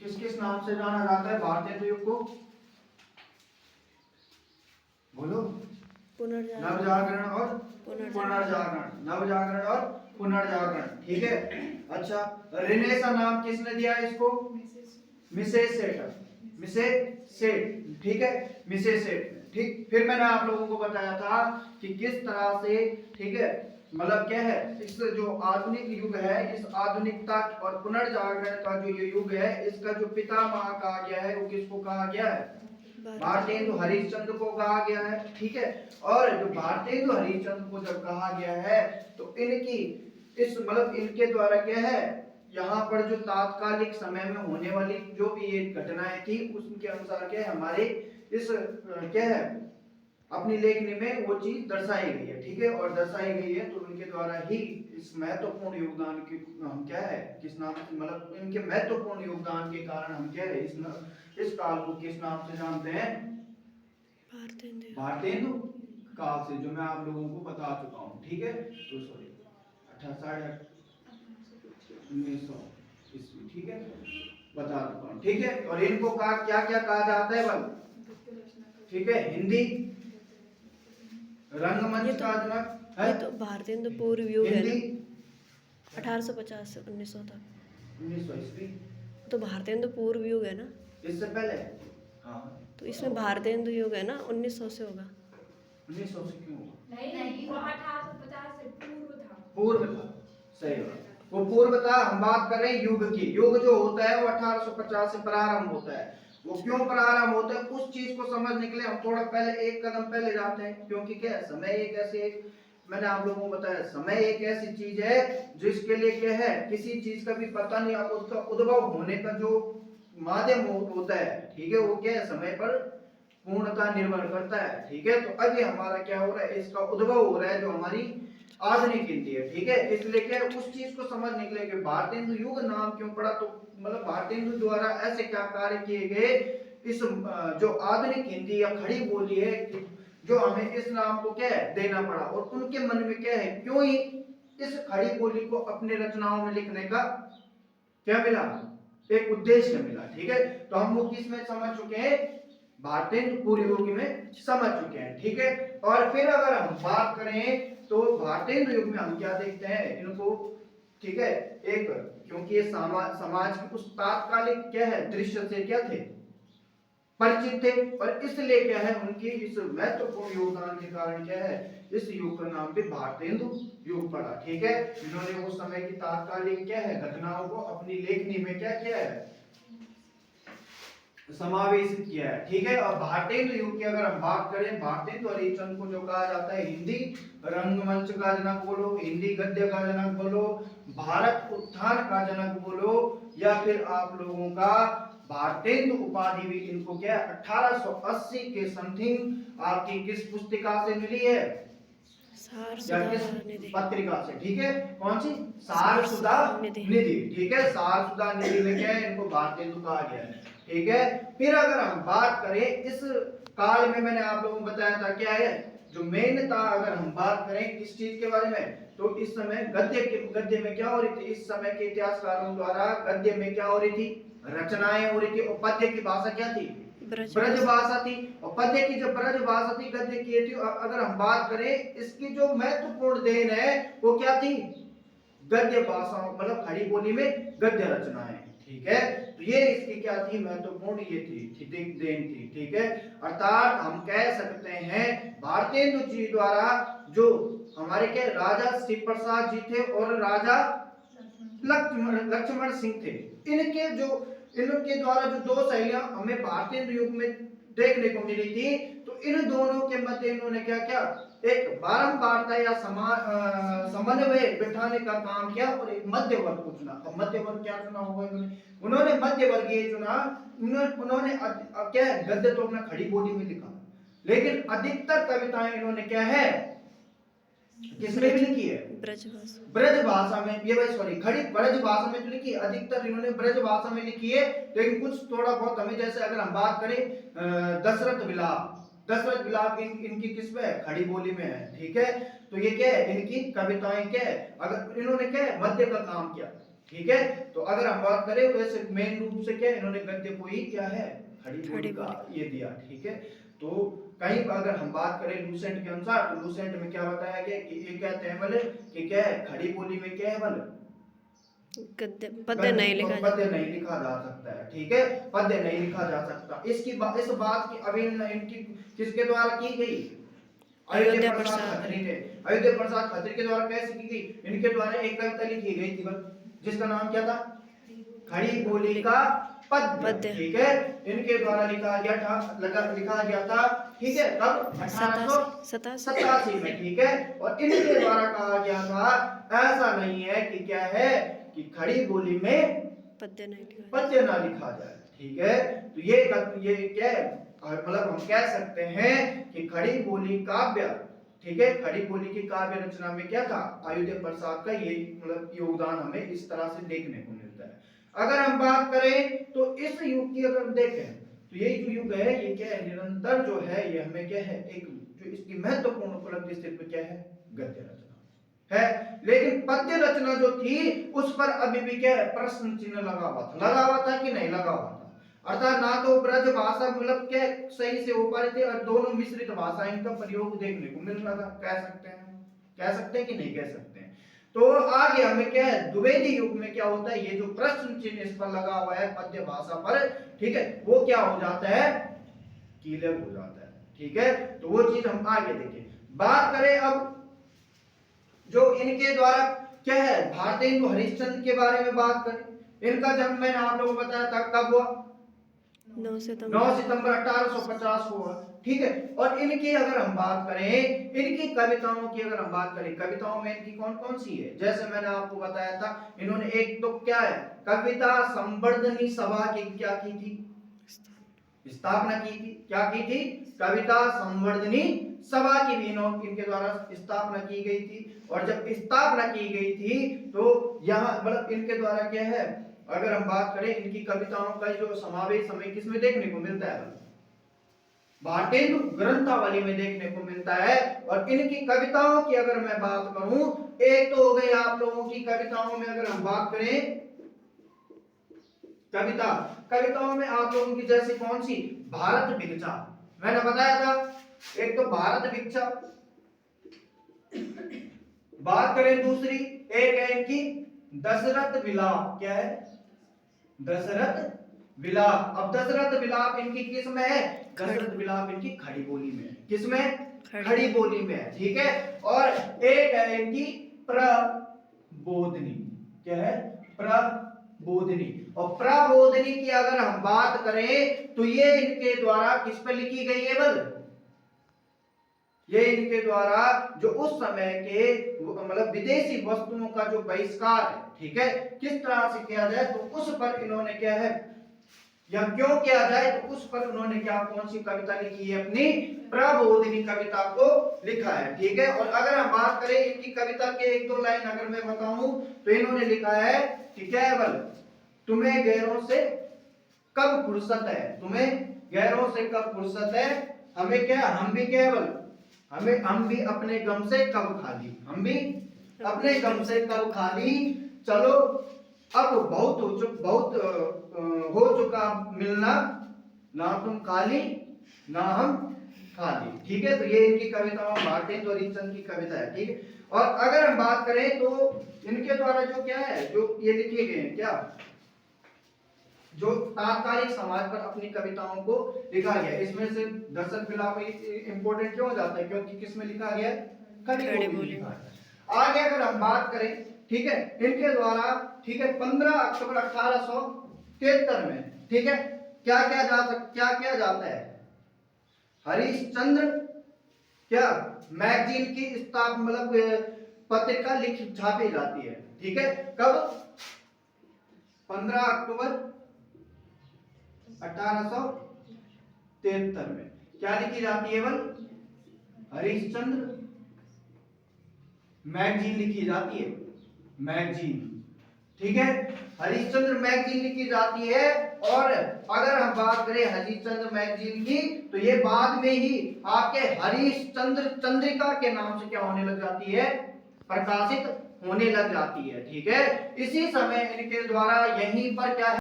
किस किस नाम से जाना जाता है भारतीय युग को? बोलो। नवजागरण और पुनर्जागरण, नवजागरण और पुनर्जागरण, ठीक है। अच्छा, रिनेसा नाम किसने दिया इसको? मिसेस सेट, ठीक है, मिसेस सेट, ठीक। फिर मैंने आप लोगों को बताया था कि किस तरह से, ठीक है, मतलब क्या है, इस जो आधुनिक युग है, इस आधुनिकता और पुनर्जागरण का जो ये युग है, इसका जो पितामह कहा गया है वो किसको कहा गया है? भारतेंदु हरिश्चंद्र को कहा गया है, ठीक है। और जो भारतेंदु हरिश्चंद्र को जब कहा गया है तो इनकी इस मतलब इनके द्वारा क्या है, यहाँ पर जो तात्कालिक समय में होने वाली जो भी ये घटनाएं थी उसके अनुसार क्या है, हमारे इस क्या है अपनी लेखनी में वो चीज दर्शाई गई है, ठीक है। और दर्शाई गई है तो उनके द्वारा ही इस महत्वपूर्ण योगदान की हम क्या है, किस नाम से, मतलब इनके महत्वपूर्ण योगदान के कारण हम क्या है इस काल को किस नाम से जानते हैं? भारतेंदु काल से, जो मैं आप लोगों को बता चुका हूँ, ठीक है। तो सॉरी 1900 ईस्वी, ठीक है, बता चुका हूँ, ठीक है। और इनको कहा क्या क्या कहा जाता है बल, ठीक है, हिंदी रंगमंच का जनक है, ये तो भारतेंदु पूर्व युग है ना, हिंदी 1850 से 1900 तक, 1900 ईस्वी, तो भारतेंदु पूर्व युग है ना, इससे पहले, हाँ, तो इसमें भारतेंदु युग है ना, 1900 से होगा। 1900 से क्यों होगा? नहीं, वो 1850 से पूर्व था, सही बात, वो पूर्व था। हम बात कर रहे हैं युग की। युग जो होता है वो 1850 से प्रारंभ होता है। वो क्यों प्रारंभ होता है, उस चीज को समझने के लिए हम थोड़ा पहले एक कदम पहले जाते हैं, क्योंकि क्या है, समय एक ऐसे, मैंने आप लोगों को बताया, समय एक ऐसी चीज है जिसके लिए क्या है, किसी चीज का भी पता नहीं, उसका उद्भव होने का जो माध्यम होता है, ठीक है, वो क्या है, समय पर पूर्णता निर्भर करता है, ठीक है। तो अब ये हमारा क्या हो रहा है, इसका उद्भव हो रहा है जो हमारी आधुनिक हिंदी है, ठीक है। इसलिए क्या है, उस चीज को समझने के लिए कि भारतेंदु युग नाम क्यों पड़ा, तो मतलब भारतेंदु द्वारा ऐसे क्या कार्य किए गए, इस जो आधुनिक हिंदी या खड़ी बोली है, जो हमें इस नाम को क्या है देना पड़ा, और उनके मन में क्या है, क्यों ही इस खड़ी बोली को अपने रचनाओं में लिखने का क्या मिला, एक उद्देश्य मिला, ठीक है। तो हम वो किस में समझ चुके हैं, भारतेंदु पूर्व युग में समझ चुके हैं, ठीक है। और फिर अगर हम बात करें तो भारतेंदु युग में हम क्या देखते हैं इनको, ठीक है, एक, क्योंकि ये समाज के उस तात्कालिक क्या है दृश्य से क्या थे, परिचित थे, और इसलिए क्या है उनकी इस महत्वपूर्ण योगदान के कारण क्या है इस युग का नाम भी भारतेंदु युग पड़ा, ठीक है। इन्होंने उस समय की तात्कालिक क्या है घटनाओं को अपनी लेखनी में क्या किया है, समावेशित किया है, ठीक है। और भारतेंदु युग की अगर हम बात करें, भारतेंदु हरिश्चंद्र को जो कहा जाता है हिंदी रंगमंच का जनक बोलो, हिंदी गद्य का जनक बोलो, भारत उत्थान का जनक बोलो, या फिर आप लोगों का भारतेंदु उपाधि भी इनको क्या 1880 के समथिंग आपकी किस पुस्तिका से मिली है, या किस पत्रिका से, ठीक है, कौन सी, सारसुधा निधि, ठीक है। सारसुधा निधि में क्या है, इनको भारतेंदु कहा गया है, ठीक है। फिर अगर हम बात करें इस काल में, मैंने आप लोगों को बताया था क्या है जो मेन था, अगर हम बात करें इस चीज के बारे में, तो इस समय गद्य में क्या हो रही थी, इस समय के इतिहासकारों द्वारा गद्य में क्या हो रही थी, रचनाएं हो रही थी, और पद्य की भाषा क्या थी, ब्रज भाषा थी, और पद्य की जो ब्रज भाषा थी, गद्य की थी। अगर हम बात करें इसकी जो महत्वपूर्ण देन है वो क्या थी, गद्य भाषा, मतलब खड़ी बोली में गद्य रचनाएं, ठीक है। तो ये इसकी क्या थी, महत्वपूर्ण ये थी देन थी, ठीक है। अर्थात हम कह सकते हैं भारतेंदु जी द्वारा जो हमारे के राजा शिव प्रसाद जी थे और राजा लक्ष्मण सिंह थे, इनके द्वारा जो दो शैलियां हमें भारतेंदु युग में देखने को मिली थी, तो इन दोनों के मध्य इन्होंने क्या किया, एक बारंबारता या समन्वय बिठाने का काम किया, और एक मध्य वर्ग को चुना। अब मध्य वर्ग क्या चुना होगा उन्होंने मध्य वर्गीय चुना। उन्होंने क्या गद्य तो अपना खड़ी बोली में लिखा, लेकिन अधिकतर कविताएं इन्होंने क्या है किसमें भी लिखी है, ब्रज भाषा में, ये भाई सॉरी खड़ी ब्रज भाषा में तो लिखी है, अधिकतर इन्होंने ब्रज भाषा में लिखी है। लेकिन कुछ थोड़ा बहुत हमें, जैसे अगर हम बात करें दशरथ विलाप इनकी किस में है, खड़ी बोली में है, ठीक है। तो ये क्या है, इनकी कविताएं क्या है, अगर इन्होंने क्या है मध्य का काम किया, ठीक है। तो अगर हम बात करें तो ऐसे मेन रूप से क्या इन्होंने गद्य को ही क्या है खड़ी बोली का ये दिया, ठीक है। तो कहीं अगर हम बात करें लूसेंट के अनुसार तो लूसेंट में क्या बताया गया कि ये कहते हैं बोले कि क्या है खड़ी बोली में क्या है बोले गद्य पद्य नहीं लिखा जा पद्य नहीं लिखा जा सकता है, ठीक है, पद्य नहीं लिखा जा सकता। इस बात की अवहेलना इनकी किसके द्वारा की गई? अयोध्या प्रसाद खत्री ने। अयोध्या प्रसाद खत्री के द्वारा कैसे की गई? इनके द्वारा एक कविता लिखी गई थी जिसका नाम क्या था? खड़ी बोली का पद्य, ठीक है, इनके द्वारा लिखा गया था, ठीक है, कब? 1887 में, ठीक है। और इनके द्वारा कहा गया था ऐसा नहीं है कि क्या है कि खड़ी बोली में पद्य ना लिखा जाए, ठीक है। तो ये क्या है मतलब हम कह सकते हैं कि खड़ी बोली काव्य, ठीक है, खड़ी बोली की काव्य रचना में क्या था? अयोध्या प्रसाद का ये मतलब योगदान हमें इस तरह से देखने को मिलता है। अगर हम बात करें तो इस युग की अगर देखें तो ये जो युग है ये क्या है निरंतर जो है ये हमें क्या है एक जो इसकी महत्वपूर्ण उपलब्धि सिर्फ क्या है गद्य रचना है। लेकिन पद्य रचना जो थी उस पर अभी भी क्या है प्रश्न चिन्ह लगा हुआ था कि नहीं लगा हुआ था। अर्थात ना तो ब्रज भाषा मतलब क्या सही से हो पा रही थी और दोनों मिश्रित भाषा इनका प्रयोग देखने को मिल रहा था। कह सकते हैं कि नहीं कह सकते हैं। तो आगे हमें क्या है द्विवेदी युग में क्या होता है ये जो प्रश्न चिन्ह इस पर लगा हुआ है पद्य भाषा पर, ठीक है, वो क्या हो जाता है कीलक हो जाता है, ठीक है। तो वो चीज हम आगे देखें। बात करें अब जो इनके द्वारा क्या है भारतेंदु हरिश्चंद्र के बारे में बात करें। इनका जन्म मैंने आप लोगों को बताया था कब हुआ? 9 सितंबर 1850 हुआ, ठीक है। और इनकी अगर हम बात करें इनकी कविताओं की अगर हम बात करें कविताओं में इनकी कौन कौन सी है? जैसे मैंने आपको बताया था इन्होंने एक तो क्या है कविता संवर्धनी सभा की क्या की थी स्थापना की थी। क्या की थी? कविता संवर्धनी सभा की भी इनके द्वारा स्थापना की गई थी। और जब स्थापना की गई थी तो यहाँ मतलब इनके द्वारा क्या है अगर हम बात करें इनकी कविताओं का जो समावेश हमें किसमें देखने को मिलता है? भारतेंदु ग्रंथावली में देखने को मिलता है। और इनकी कविताओं की अगर मैं बात करूं एक तो हो गई आप लोगों की कविताओं में अगर हम बात करें कविताओं में आप लोगों की जैसे कौन सी भारत भिक्षा मैंने बताया था। एक तो भारत भिक्षा बात करें दूसरी एक है इनकी दशरथ विलाप। क्या है? दशरथ विलाप। अब दशरथ विलाप इनकी किस में है? दशरथ विलाप इनकी खड़ी बोली में। किस में? खड़ी बोली में है, ठीक है। और एक है इनकी प्रबोधनी। क्या है? प्रबोधनी। और प्रबोधनी की अगर हम बात करें तो ये इनके द्वारा किस पर लिखी गई है? बल ये इनके द्वारा जो उस समय के मतलब विदेशी वस्तुओं का जो बहिष्कार है, ठीक है, किस तरह से किया जाए तो उस पर इन्होंने क्या है या क्यों किया जाए तो उस पर उन्होंने क्या कौन सी कविता लिखी है? अपनी प्रबोधिनी कविता को लिखा है, ठीक है। और अगर हम बात करें इनकी कविता के एक दो लाइन अगर मैं बताऊं तो इन्होंने लिखा है कि क्या है? बल तुम्हें गैरों से कब फुर्सत है? तुम्हें गैरों से कब फुर्सत है? हमें क्या हम भी क्या बल हम भी अपने गम से कब खाली। हम भी अपने गम से कब खाली। चलो अब बहुत हो चुका मिलना ना तुम खाली ना हम खाली, ठीक है। तो ये इनकी कविताओं भारतेंदु हरिश्चंद्र की कविता है, ठीक है। और अगर हम बात करें तो इनके द्वारा जो क्या है जो ये लिखे गए हैं क्या जो तात्कालिक समाज पर अपनी कविताओं को लिखा गया। इसमें से दशरथ विलाप इंपॉर्टेंट क्यों हो जाता है? क्योंकि किसमें लिखा गया? खड़ी बोली लिखा है। आगे अगर हम बात करें, ठीक है, इनके द्वारा, ठीक है, 15 अक्टूबर 1873 में, ठीक है, क्या किया जाता है? हरिश्चंद्र क्या मैगजीन की स्थापना मतलब पत्रिका छापी जाती है, ठीक है। कब? 15 अक्टूबर 1873 में क्या लिखी जाती है? बल हरिश्चंद्र मैगजीन लिखी जाती है। मैगजीन, ठीक है, हरिश्चंद्र मैगजीन लिखी जाती है। और अगर हम बात करें हरिश्चंद्र मैगजीन की तो ये बाद में ही आपके हरिश्चंद्र चंद्रिका के नाम से क्या होने लग जाती है? प्रकाशित होने लग जाती है। ठीक है, इसी समय इनके द्वारा यहीं पर क्या है